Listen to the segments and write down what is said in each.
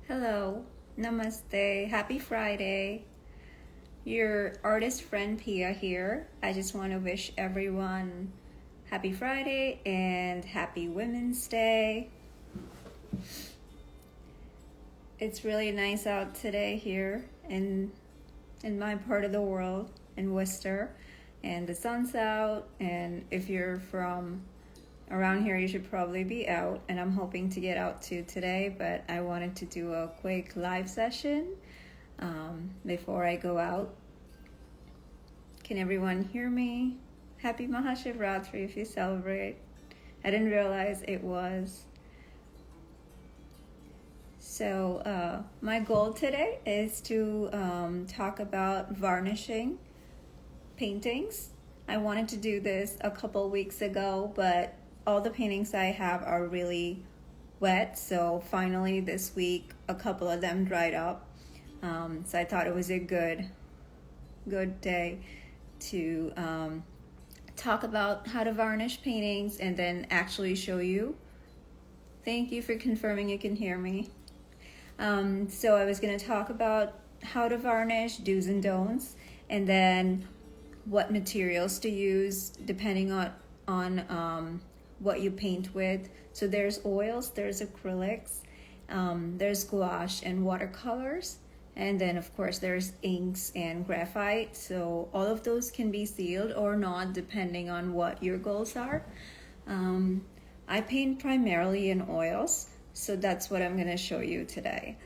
Hello, Namaste, happy Friday. Your artist friend Piya here. I just want to wish everyone happy Friday and happy Women's Day. It's really nice out today here in my part of the world, in Worcester, and the sun's out, and if you're from around here you should probably be out, and I'm hoping to get out too today, but I wanted to do a quick live session before I go out. Can everyone hear me? Happy Mahashivratri if you celebrate. I didn't realize it was. So my goal today is to talk about varnishing paintings. I wanted to do this a couple weeks ago, but all the paintings I have are really wet, so finally this week a couple of them dried up. So I thought it was a good day to talk about how to varnish paintings and then actually show you. Thank you for confirming you can hear me. So I was going to talk about how to varnish, do's and don'ts, and then what materials to use depending on what you paint with. So there's oils, there's acrylics, there's gouache and watercolors, and then of course there's inks and graphite. So all of those can be sealed or not depending on what your goals are. I paint primarily in oils, so that's what I'm going to show you today.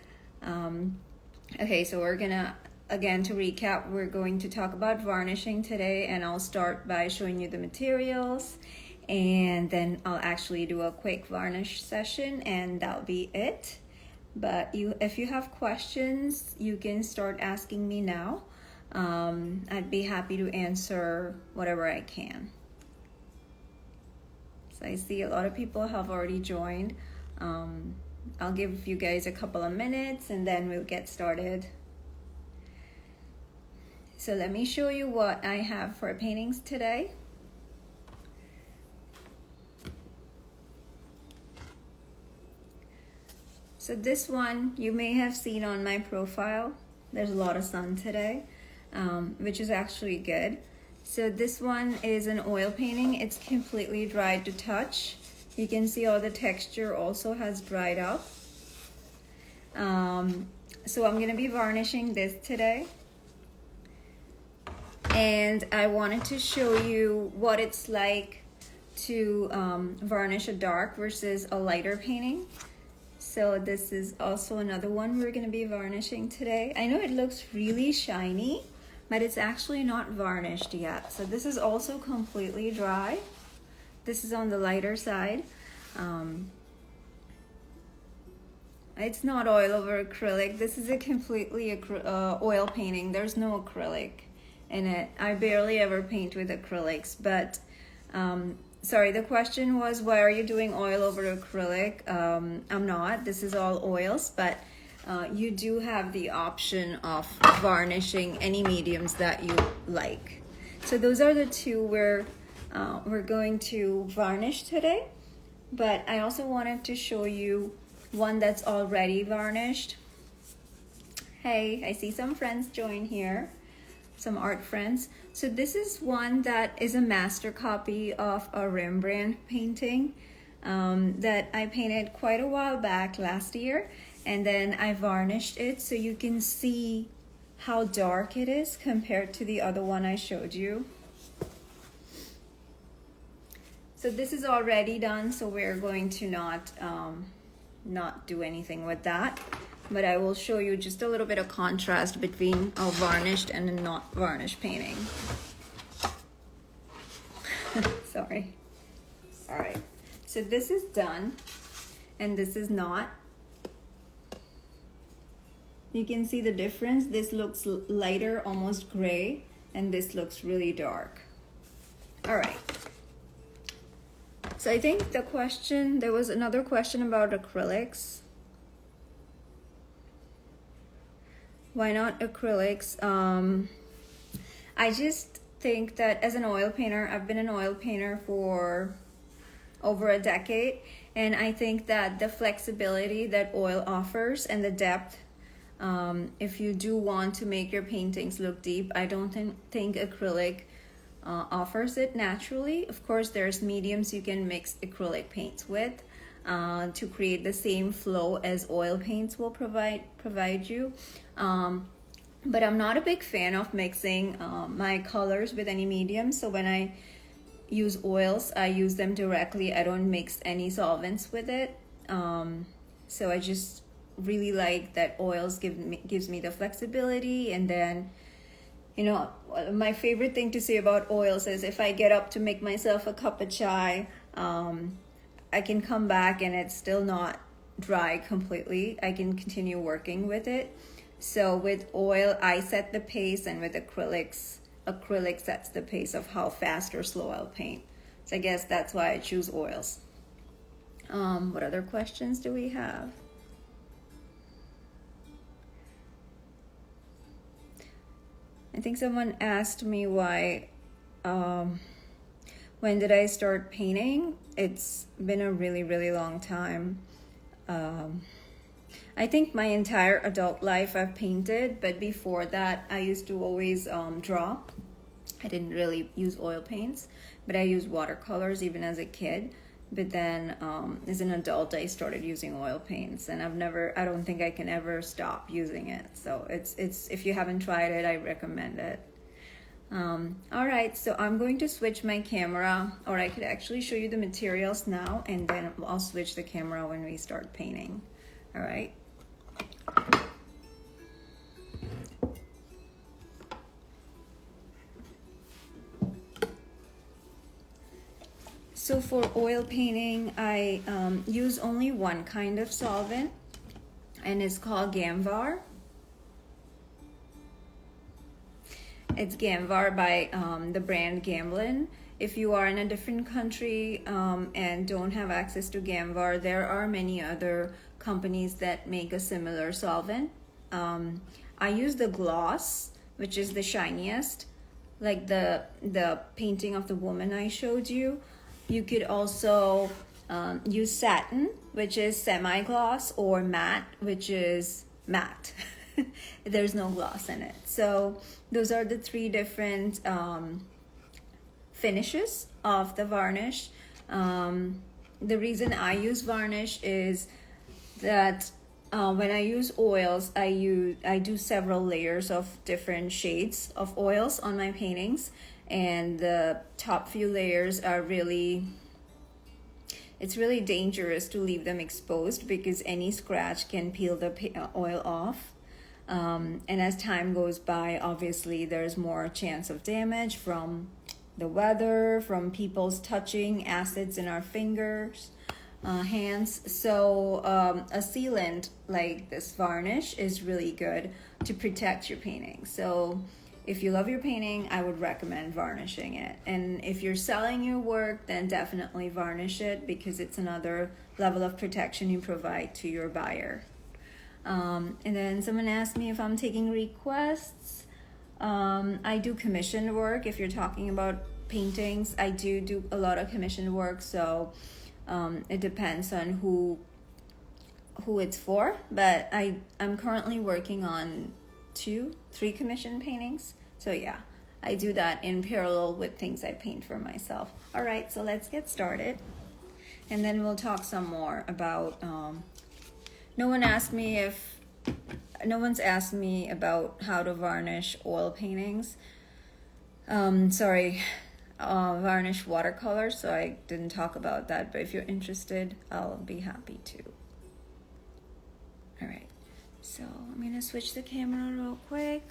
Okay, so we're gonna, again, to recap, we're going to talk about varnishing today, and I'll start by showing you the materials, and then I'll actually do a quick varnish session, and that'll be it. But if you have questions, you can start asking me now. I'd be happy to answer whatever I can. So I see a lot of people have already joined. I'll give you guys a couple of minutes and then we'll get started. So let me show you what I have for paintings today. So this one you may have seen on my profile. There's a lot of sun today, which is actually good. So this one is an oil painting. It's completely dried to touch. You can see all the texture also has dried up. So I'm gonna be varnishing this today. And I wanted to show you what it's like to varnish a dark versus a lighter painting. So this is also another one we're gonna be varnishing today. I know it looks really shiny, but it's actually not varnished yet. So this is also completely dry. This is on the lighter side. It's not oil over acrylic. This is a completely oil painting. There's no acrylic in it. I barely ever paint with acrylics, but sorry, the question was, why are you doing oil over acrylic? I'm not. This is all oils, but you do have the option of varnishing any mediums that you like. So those are the two we're going to varnish today, but I also wanted to show you one that's already varnished. Hey, I see some friends join here, some art friends. So this is one that is a master copy of a Rembrandt painting that I painted quite a while back last year, and then I varnished it so you can see how dark it is compared to the other one I showed you. So this is already done, so we're going to not do anything with that, but I will show you just a little bit of contrast between a varnished and a not varnished painting. Sorry. All right, so this is done and this is not. You can see the difference. This looks lighter, almost gray, and this looks really dark. All right. So I think there was another question about acrylics. Why not acrylics? I just think that as an oil painter, I've been an oil painter for over a decade, And I think that the flexibility that oil offers and the depth, if you do want to make your paintings look deep, I don't think acrylic offers it naturally. Of course, there's mediums you can mix acrylic paints with to create the same flow as oil paints will provide you. But I'm not a big fan of mixing my colors with any medium. So when I use oils, I use them directly. I don't mix any solvents with it. So I just really like that oils gives me the flexibility. And then, you know, my favorite thing to say about oils is if I get up to make myself a cup of chai, I can come back and it's still not dry completely. I can continue working with it. So with oil, I set the pace, and with acrylic sets the pace of how fast or slow I'll paint. So I guess that's why I choose oils. What other questions do we have? I think someone asked me when did I start painting? It's been a really, really long time. I think my entire adult life I've painted, but before that I used to always draw. I didn't really use oil paints, but I used watercolors even as a kid. But then as an adult I started using oil paints, and I don't think I can ever stop using it. So it's if you haven't tried it, I recommend it. All right, so I'm going to switch my camera, or I could actually show you the materials now, and then I'll switch the camera when we start painting. All right. So for oil painting, I use only one kind of solvent, and it's called Gamvar. It's Gamvar by the brand Gamblin. If you are in a different country and don't have access to Gamvar, there are many other companies that make a similar solvent. I use the gloss, which is the shiniest, like the painting of the woman I showed you. You could also use satin, which is semi-gloss, or matte, which is matte. There's no gloss in it. So those are the three different finishes of the varnish. The reason I use varnish is that when I use oils, I do several layers of different shades of oils on my paintings, and the top few layers are it's really dangerous to leave them exposed because any scratch can peel the oil off. And as time goes by, obviously there's more chance of damage from the weather, from people's touching acids in our fingers, hands. So a sealant like this varnish is really good to protect your painting. So if you love your painting, I would recommend varnishing it. And if you're selling your work, then definitely varnish it, because it's another level of protection you provide to your buyer. And then someone asked me if I'm taking requests. I do commissioned work. If you're talking about paintings, I do a lot of commissioned work. So it depends on who it's for. But I'm currently working on 2-3 commissioned paintings. So yeah, I do that in parallel with things I paint for myself. All right, so let's get started, and then we'll talk some more about no one's asked me about how to varnish oil paintings. Varnish watercolors, so I didn't talk about that, but if you're interested, I'll be happy to. All right, so I'm gonna switch the camera real quick.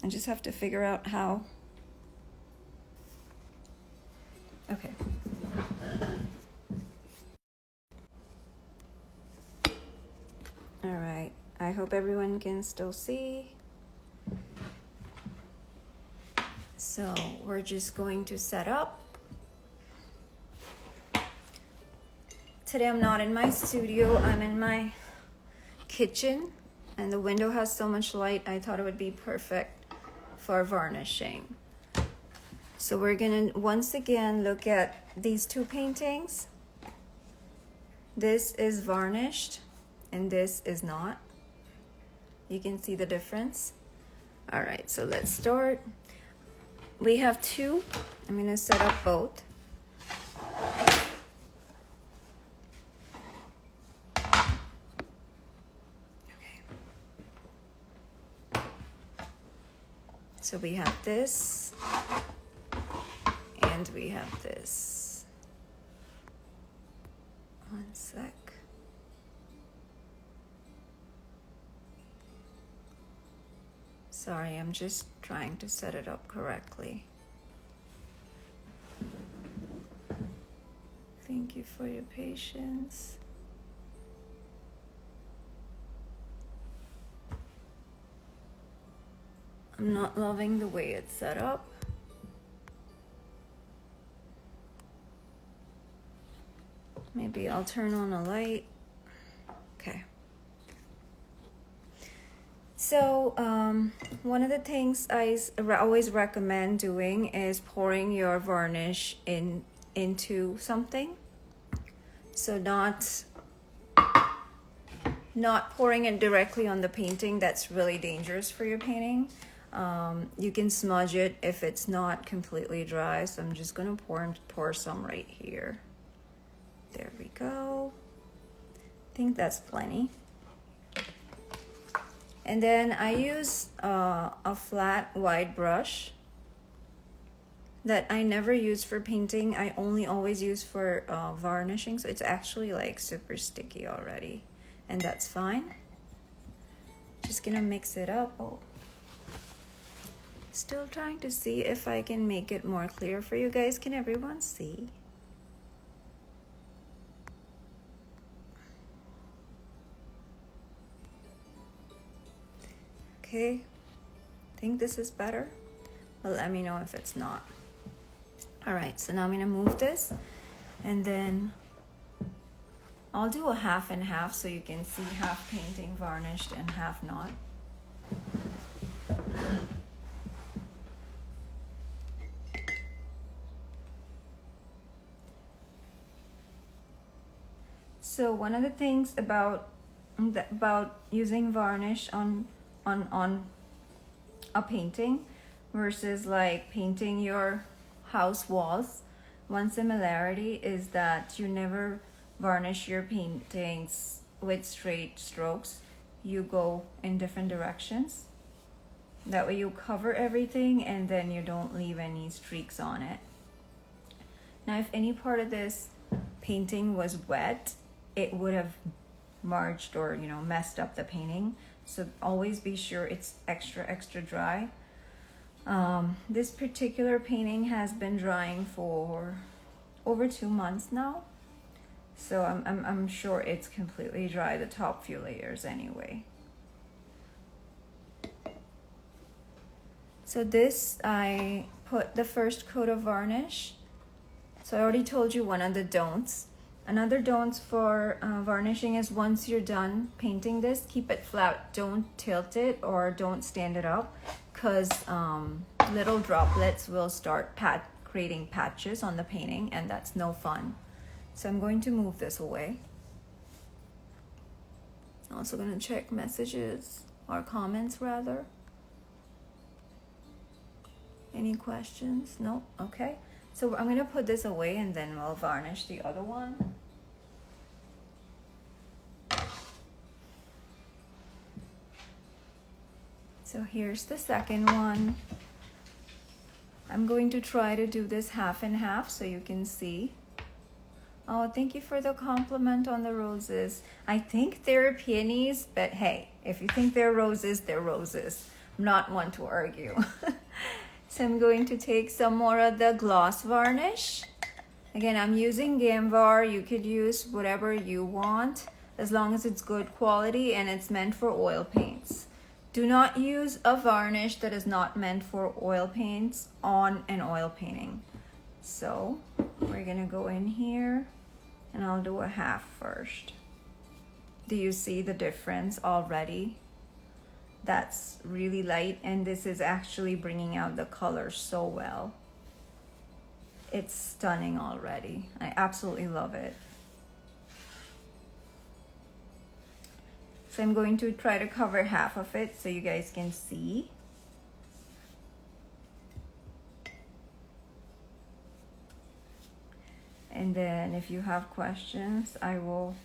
I just have to figure out how. Okay. All right, I hope everyone can still see. So we're just going to set up. Today I'm not in my studio, I'm in my kitchen, and the window has so much light, I thought it would be perfect for varnishing. So we're gonna once again look at these two paintings. This is varnished and this is not. You can see the difference. All right, so let's start. We have two. I'm gonna set up both. Okay. So we have this and we have this. One sec. Sorry, I'm just trying to set it up correctly. Thank you for your patience. I'm not loving the way it's set up. Maybe I'll turn on a light. Okay. So one of the things I always recommend doing is pouring your varnish into something. So not pouring it directly on the painting. That's really dangerous for your painting. You can smudge it if it's not completely dry. So I'm just gonna pour some right here. There we go. I think that's plenty. And then I use a flat wide brush that I never use for painting. I only always use for varnishing. So it's actually like super sticky already, and that's fine. Just gonna mix it up. Oh, still trying to see if I can make it more clear for you guys. Can everyone see? Okay, I think this is better, but let me know if it's not. All right, so now I'm gonna move this, and then I'll do a half and half so you can see half painting varnished and half not. So one of the things about using varnish on a painting versus like painting your house walls, one similarity is that you never varnish your paintings with straight strokes. You go in different directions. That way you cover everything and then you don't leave any streaks on it. Now if any part of this painting was wet, it would have marged or messed up the painting. So always be sure it's extra dry. This particular painting has been drying for over 2 months now, so I'm sure it's completely dry, the top few layers anyway. So this, I put the first coat of varnish. So I already told you one of the don'ts. Another don't for varnishing is once you're done painting this, keep it flat. Don't tilt it or don't stand it up, because little droplets will start creating patches on the painting, and that's no fun. So I'm going to move this away. I'm also going to check messages or comments rather. Any questions? No? Okay. So I'm going to put this away and then we'll varnish the other one. So here's the second one. I'm going to try to do this half and half so you can see. Oh, thank you for the compliment on the roses. I think they're peonies, but hey, if you think they're roses, they're roses. I'm not one to argue. So I'm going to take some more of the gloss varnish. Again, I'm using Gamvar. You could use whatever you want as long as it's good quality and it's meant for oil paints. Do not use a varnish that is not meant for oil paints on an oil painting. So we're gonna go in here and I'll do a half first. Do you see the difference already? That's really light, and this is actually bringing out the color so well. it's stunning already. I absolutely love it. So I'm going to try to cover half of it so you guys can see. And then if you have questions, I will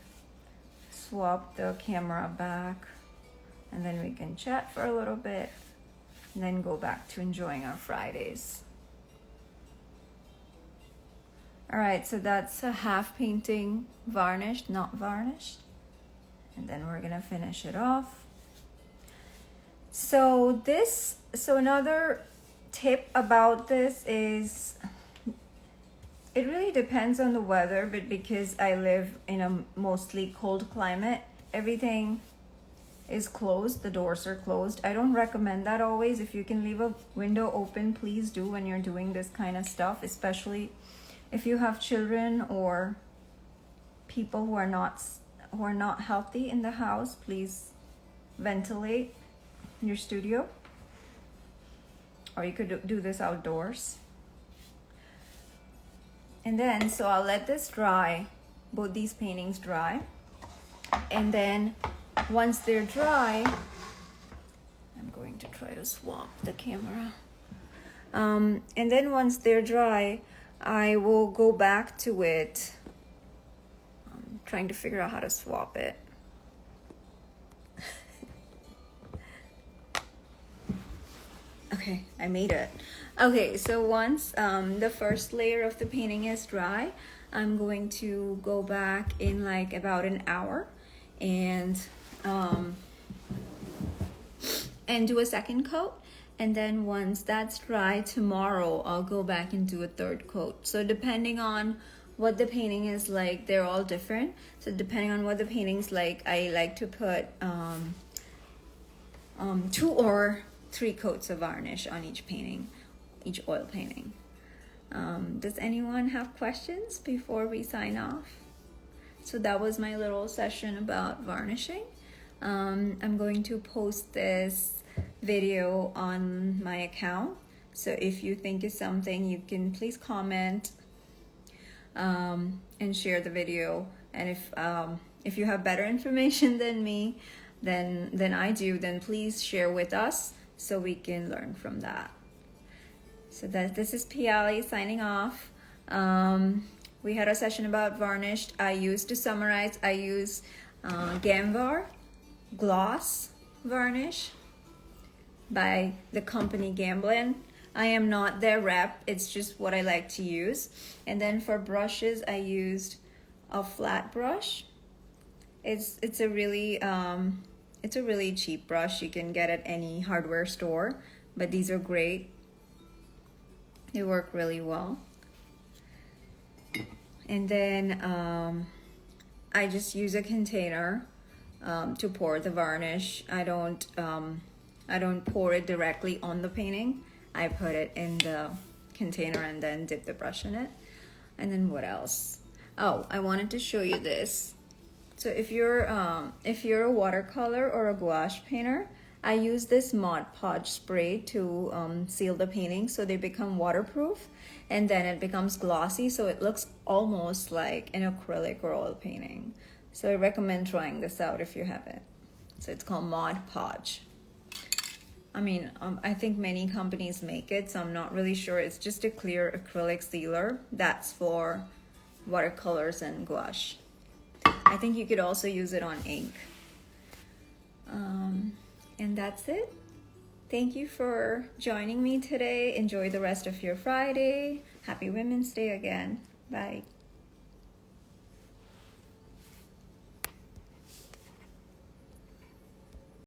swap the camera back and then we can chat for a little bit and then go back to enjoying our Fridays. All right, so that's a half painting varnished, not varnished. And then we're gonna finish it off. So another tip about this is, it really depends on the weather, but because I live in a mostly cold climate, everything is closed, the doors are closed. I don't recommend that always. If you can leave a window open, please do when you're doing this kind of stuff, especially if you have children or people who are not healthy in the house. Please ventilate your studio, or you could do this outdoors. And then, so I'll let this dry, both these paintings dry. And then once they're dry, I'm going to try to swap the camera. And then once they're dry, I will go back to it. I'm trying to figure out how to swap it. Okay, I made it. Okay, so once the first layer of the painting is dry, I'm going to go back in like about an hour and do a second coat. And then once that's dry, tomorrow I'll go back and do a third coat. So depending on what the painting is like, they're all different. So depending on what the painting's like, I like to put 2 or 3 coats of varnish on each painting, each oil painting. Does anyone have questions before we sign off? So that was my little session about varnishing. I'm going to post this video on my account. So if you think it's something, you can please comment and share the video. And if you have better information than me, than I do, then please share with us so we can learn from that. So this is Piya signing off. We had a session about varnished. To summarize, I use Gamvar gloss varnish by the company Gamblin. I am not their rep, it's just what I like to use. And then for brushes, I used a flat brush. It's a really cheap brush you can get at any hardware store, but these are great. They work really well. And then I just use a container to pour the varnish. I don't pour it directly on the painting. I put it in the container and then dip the brush in it. And then what else? Oh, I wanted to show you this. So if you're a watercolor or a gouache painter, I use this Mod Podge spray to seal the painting so they become waterproof, and then it becomes glossy so it looks almost like an acrylic or oil painting. So I recommend trying this out if you haven't. So it's called Mod Podge. I mean, I think many companies make it, so I'm not really sure. It's just a clear acrylic sealer that's for watercolors and gouache. I think you could also use it on ink. And that's it. Thank you for joining me today. Enjoy the rest of your Friday. Happy Women's Day again. Bye.